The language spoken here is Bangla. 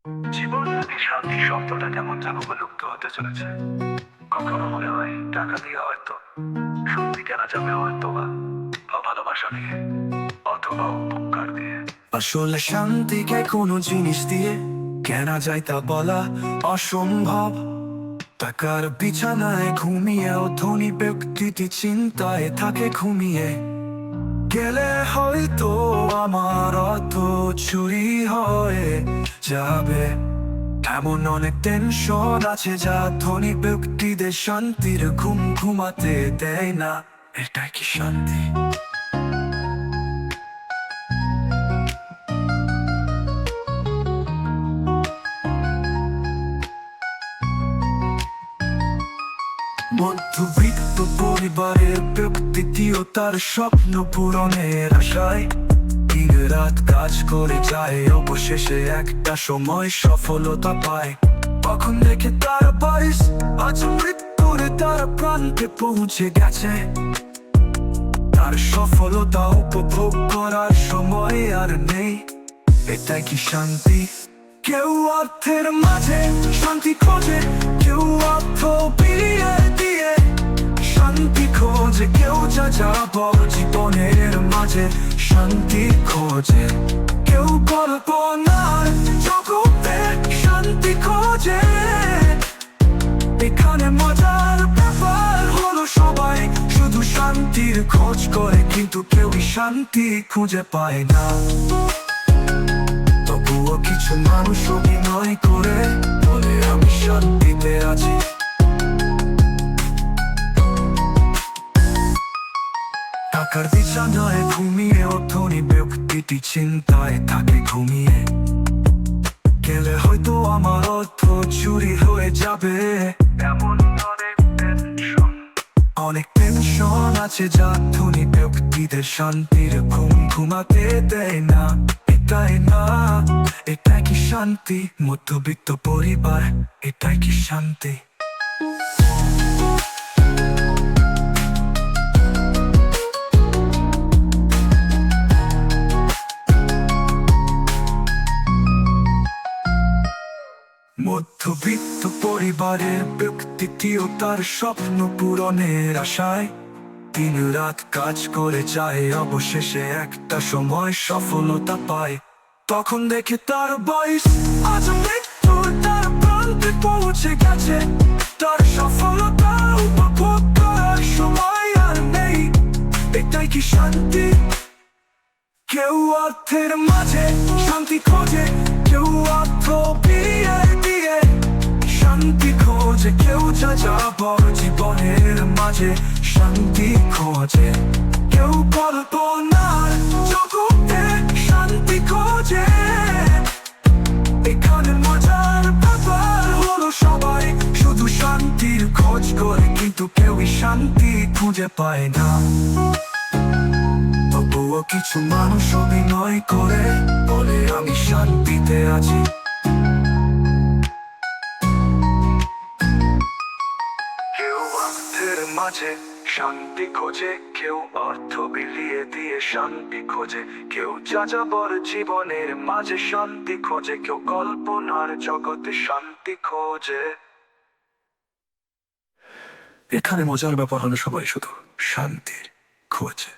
জীবন এই শান্তি শব্দটা কেমন যেন লুপ্ত হতে চলেছে। কখনো মনে হয় টাকা দিয়ে হয়তো শান্তি কেনা যাবে, হয়তো বা ভালোবাসা দিয়ে, অথবা উপকার দিয়ে। আসলে শান্তিকে কোনো জিনিস দিয়ে কেনা যায় তা বলা অসম্ভব। টাকার বিছানায় ঘুমিয়েও ধনী ব্যক্তিটি চিন্তায় থাকে ঘুমিয়ে গেলে হয়তো আমার অর্থ চুরি হয়ে যাবে। এমন অনেক টেনশন আছে যা ধনী ব্যক্তিদের শান্তির ঘুম ঘুমাতে দেয় না। এটাই কি শান্তি? মধ্যবিত্ত পরিবারের ব্যক্তিটিও তার স্বপ্ন পূরণের আশায় দিন রাত কাজ করে যায়, অবশেষে একটা সময় সফলতা পায়। তখন দেখে তার বয়স আজ মৃত্যুরে তার প্রান্তে পৌঁছে গেছে। তার সফলতা উপভোগ করার সময় আর নেই। এটাই কি শান্তি? কেউ অর্থের মাঝে শান্তি খোঁজে, কেউ অর্থ বিলিয়ে দিয়ে শান্তি খোঁজে, কেউ যাযাবর জীবনের মাঝে শান্তি খোঁজে, কেউ কল্পনার জগতে শান্তি খোঁজে। এখানে মজার ব্যাপার হলো সবাই শুধু শান্তির খোঁজ করে, কিন্তু কেউই শান্তি খুঁজে পায় না। তবুও কিছু মানুষ অভিনয় করে বলে আমি শান্তিতে আছি। টাকার বিছানায় ঘুমিয়েও ধনী ব্যক্তিটি চিন্তায় থাকে ঘুমিয়ে গেলে হয়তো আমার অর্থ চুরি হয়ে যাবে। এমন অনেক টেনশন আছে যা ধনী ব্যক্তিদের শান্তির ঘুম ঘুমাতে দেয় না। এটাই না, এটাই কি শান্তি? মধ্যবিত্ত পরিবার, এটাই কি শান্তি? মধ্যবিত্ত পরিবারের ব্যক্তিটিও তার স্বপ্ন পূরণের আশায় দিন রাত কাজ করে যায়, অবশেষে একটা সময় সফলতা পায়। তখন দেখে তার বয়স আজ মৃত্যুর তার প্রান্তে পৌঁছে গেছে। তার সফলতা উপভোগ করার সময় আর নেই। এটাই কি শান্তি? কেউ অর্থের মাঝে শান্তি খোঁজে, কেউ অর্থ বিলিয়ে দিয়ে শান্তি খোঁজে, কেউ যাযাবর জীবনের মাঝে শান্তি খোঁজে, কেউ কল্পনার জগতে শান্তি খোঁজে। এখানে মজার ব্যাপার হলো সবাই শুধু শান্তির খোঁজ করে, কিন্তু কেউই শান্তি খুঁজে পায় না। তবুও কিছু মানুষ অভিনয় করে বলে আমি শান্তিতে আছি। কেউ অর্থের মাঝে শান্তি খোঁজে, কেউ অর্থ বিলিয়ে দিয়ে শান্তি খোঁজে, কেউ যাযাবর জীবনের মাঝে শান্তি খোঁজে, কেউ কল্পনার জগতে শান্তি খোঁজে। এখানে মজার ব্যাপার হলো সবাই শুধু শান্তির খোঁজে।